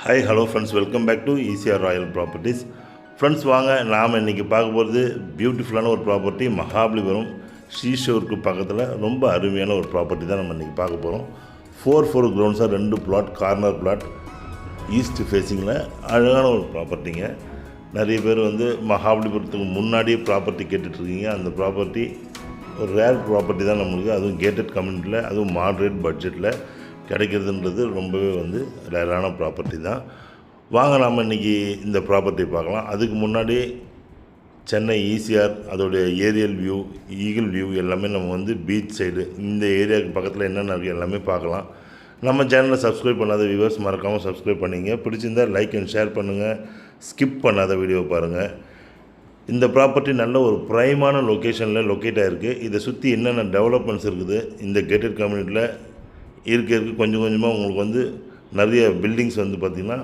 Hi hello friends, welcome back to ECR royal properties. Friends வாங்க, நாம் இன்றைக்கி பார்க்க போகிறது பியூட்டிஃபுல்லான ஒரு ப்ராப்பர்ட்டி. மகாபலிபுரம் ஸ்ரீஷோருக்கு பக்கத்தில் ரொம்ப அருமையான ஒரு ப்ராப்பர்ட்டி தான் நம்ம இன்றைக்கி பார்க்க போகிறோம். 4 கிரவுண்ட்ஸாக 2 பிளாட், கார்னர் பிளாட், ஈஸ்ட் ஃபேஸிங்கில் அழகான ஒரு ப்ராப்பர்ட்டிங்க. நிறைய பேர் மகாபலிபுரத்துக்கு முன்னாடியே ப்ராப்பர்ட்டி கேட்டுட்ருக்கீங்க. அந்த ப்ராப்பர்ட்டி ஒரு ரேர் ப்ராப்பர்ட்டி தான் நம்மளுக்கு, அதுவும் கேட்டட் கம்யூனிட்டியில், அதுவும் மாட்ரேட் பட்ஜெட்டில் கிடைக்கிறதுன்றது ரொம்பவே ரேரான ப்ராப்பர்ட்டி தான். வாங்க நாம் இன்றைக்கி இந்த ப்ராப்பர்ட்டி பார்க்கலாம். அதுக்கு முன்னாடி சென்னை ஈசிஆர், அதோடைய ஏரியல் வியூ, ஈகிள் வியூ எல்லாமே நம்ம பீச் சைடு இந்த ஏரியாவுக்கு பக்கத்தில் என்னென்ன இருக்குது எல்லாமே பார்க்கலாம். நம்ம சேனலை சப்ஸ்கிரைப் பண்ணாத வியூவர்ஸ் மறக்காமல் சப்ஸ்கிரைப் பண்ணிங்க. பிடிச்சிருந்தால் லைக் அண்ட் ஷேர் பண்ணுங்கள். ஸ்கிப் பண்ணாத வீடியோ பாருங்கள். இந்த ப்ராப்பர்ட்டி நல்ல ஒரு ப்ரைமான லொக்கேஷனில் லொக்கேட் ஆகிருக்கு. இதை சுற்றி என்னென்ன டெவலப்மெண்ட்ஸ் இருக்குது, இந்த கேட்டட் கம்யூனிட்டியில் இருக்க கொஞ்சம் கொஞ்சமாக உங்களுக்கு நிறைய பில்டிங்ஸ் பார்த்திங்கன்னா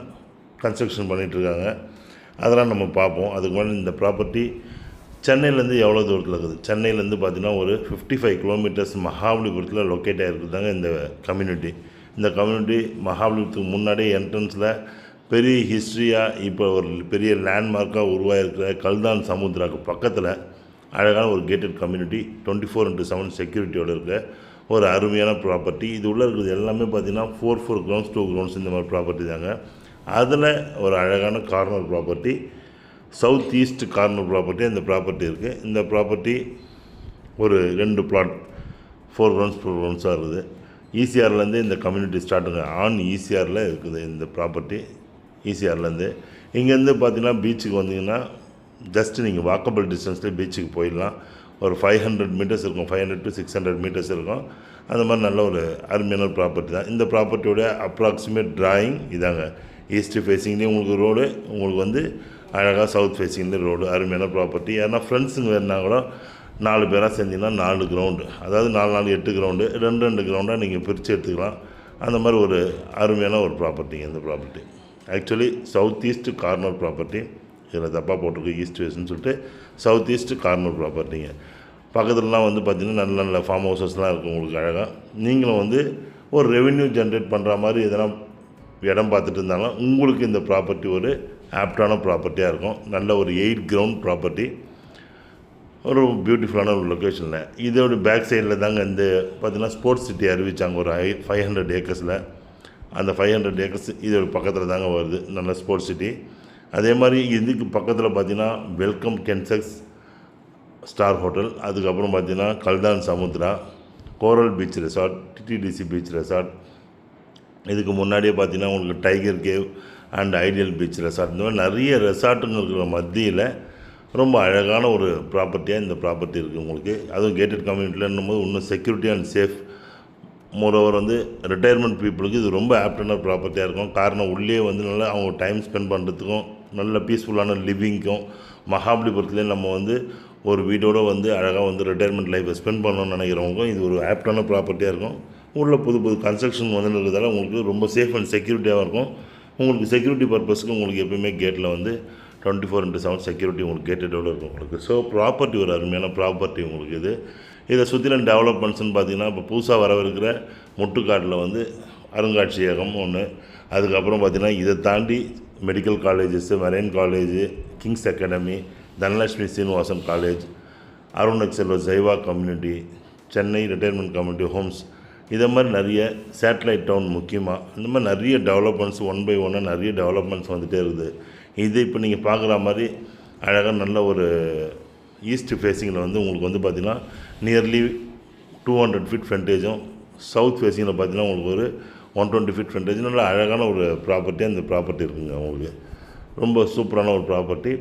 கன்ஸ்ட்ரக்ஷன் பண்ணிகிட்ருக்காங்க. அதெல்லாம் நம்ம பார்ப்போம். அதுக்கு முன்னாடி இந்த ப்ராப்பர்ட்டி சென்னையிலேருந்து எவ்வளோ தூரத்தில் இருக்குது, சென்னையிலேருந்து பார்த்திங்கன்னா ஒரு 55 கிலோமீட்டர்ஸ் மகாபலிபுரத்தில் லொக்கேட் ஆகிருக்குதாங்க இந்த கம்யூனிட்டி. இந்த கம்யூனிட்டி மகாபலிபுரத்துக்கு முன்னாடியே என்ட்ரன்ஸில் பெரிய ஹிஸ்ட்ரியாக இப்போ ஒரு பெரிய லேண்ட்மார்க்காக உருவாகிருக்கிற கல்தான் சமுத்திராவுக்கு பக்கத்தில் அழகான ஒரு கேட்டட் கம்யூனிட்டி, 24/7 செக்யூரிட்டியோடு இருக்க ஒரு அருமையான ப்ராப்பர்ட்டி. இது உள்ளே இருக்கிறது எல்லாமே பார்த்திங்கன்னா 4 கிரவுண்ட்ஸ் 2 கிரவுண்ட்ஸ் இந்த மாதிரி ப்ராப்பர்ட்டி தாங்க. அதில் ஒரு அழகான corner property, south east corner property அந்த ப்ராப்பர்ட்டி இருக்குது. இந்த ப்ராப்பர்ட்டி ஒரு 2 பிளாட் 4 கிரவுண்ட்ஸாக இருக்குது. ஈசிஆர்லேருந்து இந்த கம்யூனிட்டி ஸ்டார்ட்டுங்க, ஆன் ஈசிஆரில் இருக்குது இந்த ப்ராப்பர்ட்டி. ஈசிஆர்லேருந்து இங்கேருந்து பார்த்திங்கன்னா பீச்சுக்கு வந்தீங்கன்னா ஜஸ்ட்டு நீங்கள் வாக்கபிள் டிஸ்டன்ஸ்லேயே பீச்சுக்கு போயிடலாம். ஒரு 500 மீட்டர்ஸ் இருக்கும், 500 to 600 மீட்டர்ஸ் இருக்கும். அந்த மாதிரி நல்ல ஒரு அருமையான ப்ராப்பர்ட்டி தான். இந்த ப்ராப்பர்ட்டியோட அப்ராக்சிமேட் டிராயிங் இதாங்க. ஈஸ்ட் ஃபேஸிங்லேயும் உங்களுக்கு ரோடு, உங்களுக்கு அழகாக சவுத் ஃபேஸிங்லேயும் ரோடு, அருமையான ப்ராப்பர்ட்டி. ஏன்னா ஃப்ரெண்ட்ஸுங்க வேணுன்னா கூட 4 பேராக செஞ்சிங்கன்னா 4 கிரவுண்டு, அதாவது 4 8 கிரவுண்டு, 2 கிரவுண்டாக நீங்கள் பிரித்து எடுத்துக்கலாம். அந்த மாதிரி ஒரு அருமையான ஒரு ப்ராப்பர்ட்டிங்க இந்த property. Actually south east corner property, இதில் தப்பாக போட்டிருக்கு ஈஸ்ட் வேஸ்ட்னு சொல்லிட்டு சவுத் ஈஸ்ட் கார்னர் ப்ராப்பர்ட்டிங்க. பக்கத்துலலாம் பார்த்திங்கன்னா நல்ல நல்ல ஃபார்ம் ஹவுசஸ்லாம் இருக்குது உங்களுக்கு அழகாக. நீங்களும் ஒரு ரெவென்யூ ஜென்ரேட் பண்ணுற மாதிரி எதனா இடம் பார்த்துட்டு இருந்தாலும் உங்களுக்கு இந்த ப்ராப்பர்ட்டி ஒரு ஆப்டான ப்ராப்பர்ட்டியாக இருக்கும். நல்ல ஒரு 8 கிரவுண்ட் ப்ராப்பர்ட்டி, ஒரு பியூட்டிஃபுல்லான ஒரு லொக்கேஷனில். இதோட பேக் சைடில் தாங்க இந்த பார்த்திங்கன்னா ஸ்போர்ட்ஸ் சிட்டி அறிவித்தாங்க ஒரு 500 ஏக்கர்ஸில். அந்த 500 ஏக்கர்ஸ் இதோட பக்கத்தில் தாங்க வருது, நல்ல ஸ்போர்ட்ஸ் சிட்டி. அதே மாதிரி இதுக்கு பக்கத்தில் பார்த்திங்கன்னா வெல்கம் கென்செக்ஸ் ஸ்டார் ஹோட்டல், அதுக்கப்புறம் பார்த்திங்கன்னா Kaldan Samudra, coral beach resort, TTDC beach resort. இதுக்கு முன்னாடியே பார்த்திங்கன்னா உங்களுக்கு tiger cave and ideal beach resort. இந்த மாதிரி நிறைய ரெசார்ட்டுங்க இருக்கிற மத்தியில் ரொம்ப அழகான ஒரு ப்ராப்பர்ட்டியாக இந்த ப்ராப்பர்ட்டி இருக்குது உங்களுக்கு. அதுவும் கேட்டட் கம்யூனிட்டியில் போது இன்னும் security and safe. Moreover retirement பீப்புளுக்கு இது ரொம்ப ஆப்டான ப்ராப்பர்ட்டியாக இருக்கும். காரணம் உள்ளே நல்லா அவங்க டைம் ஸ்பெண்ட் பண்ணுறதுக்கும் நல்ல பீஸ்ஃபுல்லான லிவிங்க்கும், மகாபலிபுரத்துலேயே நம்ம ஒரு வீடோடு அழகாக ரிட்டையர்மெண்ட் லைஃப்பை ஸ்பெண்ட் பண்ணணும்னு நினைக்கிறவங்களுக்கும் இது ஒரு ஆப்டான ப்ராப்பர்ட்டியாக இருக்கும். உள்ள புது கன்ஸ்ட்ரக்ஷன் இருக்கிறதால உங்களுக்கு ரொம்ப சேஃப் அண்ட் செக்யூரிட்டியாக இருக்கும். உங்களுக்கு செக்யூரிட்டி பர்பஸ்க்கு உங்களுக்கு எப்போயுமே கேட்டில் 24/7 செக்யூரிட்டி உங்களுக்கு கேட்டடோடு இருக்கும் உங்களுக்கு. ஸோ ப்ராப்பர்ட்டி ஒரு அருமையான ப்ராப்பர்ட்டி உங்களுக்கு. இதை சுற்றின டெவலப்மெண்ட்ஸ்னு பார்த்திங்கன்னா இப்போ புதுசாக வரவிருக்கிற முட்டுக்காட்டில் அருங்காட்சியகம் ஒன்று, அதுக்கப்புறம் பார்த்திங்கன்னா இதை தாண்டி medical colleges, marine college, Kings academy, Dhanalakshmi Srinivasan college, Arun எக்ஸல்வர் ஜைவா community, Chennai retirement community homes, இதை மாதிரி நிறைய சேட்டலைட் டவுன் முக்கியமாக இந்த மாதிரி நிறைய டெவலப்மெண்ட்ஸ் 1 by 1 நிறைய டெவலப்மெண்ட்ஸ் வந்துகிட்டே இருக்குது. இது இப்போ நீங்கள் பார்க்குற மாதிரி அழகாக நல்ல ஒரு ஈஸ்ட் ஃபேஸிங்கில் உங்களுக்கு பார்த்திங்கன்னா நியர்லி 200 ஃபீட் ஃப்ரண்டேஜும், சவுத் ஃபேஸிங்கில் பார்த்திங்கன்னா உங்களுக்கு ஒரு 120 ஃபீட் ஃப்ரண்டேஜ், நல்ல அழகான ஒரு ப்ராப்பர்ட்டியாக இந்த ப்ராப்பர்ட்டி இருக்குங்க உங்களுக்கு. ரொம்ப சூப்பரான ஒரு ப்ராப்பர்ட்டி.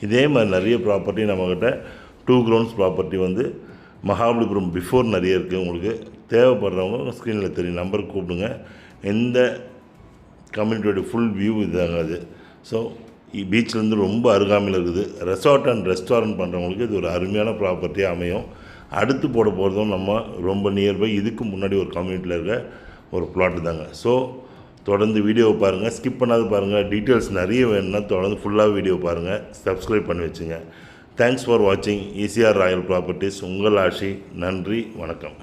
இதே மாதிரி நிறைய ப்ராப்பர்ட்டி நம்மக்கிட்ட 2 கிரவுண்ட்ஸ் ப்ராப்பர்ட்டி மகாபலிபுரம் பிஃபோர் நிறைய இருக்குது உங்களுக்கு. தேவைப்படுறவங்க ஸ்க்ரீனில் தெரியும் நம்பருக்கு கூப்பிடுங்க. இந்த கம்யூனிட்டியோட ஃபுல் வியூ இதுதாங்க அது. ஸோ பீச்சிலேருந்து ரொம்ப அருகாமையில் இருக்குது. ரெசார்ட் அண்ட் ரெஸ்டாரண்ட் பண்ணுறவங்களுக்கு இது ஒரு அருமையான ப்ராப்பர்ட்டியாக அமையும். அடுத்து போட போகிறதும் நம்ம ரொம்ப நியர்பை இதுக்கு முன்னாடி ஒரு கம்யூனிட்டியில் இருக்க ஒரு பிளாட்டு தாங்க. ஸோ தொடர்ந்து வீடியோவை பாருங்கள், ஸ்கிப் பண்ணாது பாருங்கள். டீட்டெயில்ஸ் நிறைய வேணும்னா தொடர்ந்து ஃபுல்லாக வீடியோ பாருங்கள், சப்ஸ்கிரைப் பண்ணி வச்சுங்க. தேங்க்ஸ் ஃபார் வாட்சிங் ஈசிஆர் ராயல் ப்ராப்பர்ட்டிஸ். உங்கள் ஆஷி. நன்றி, வணக்கம்.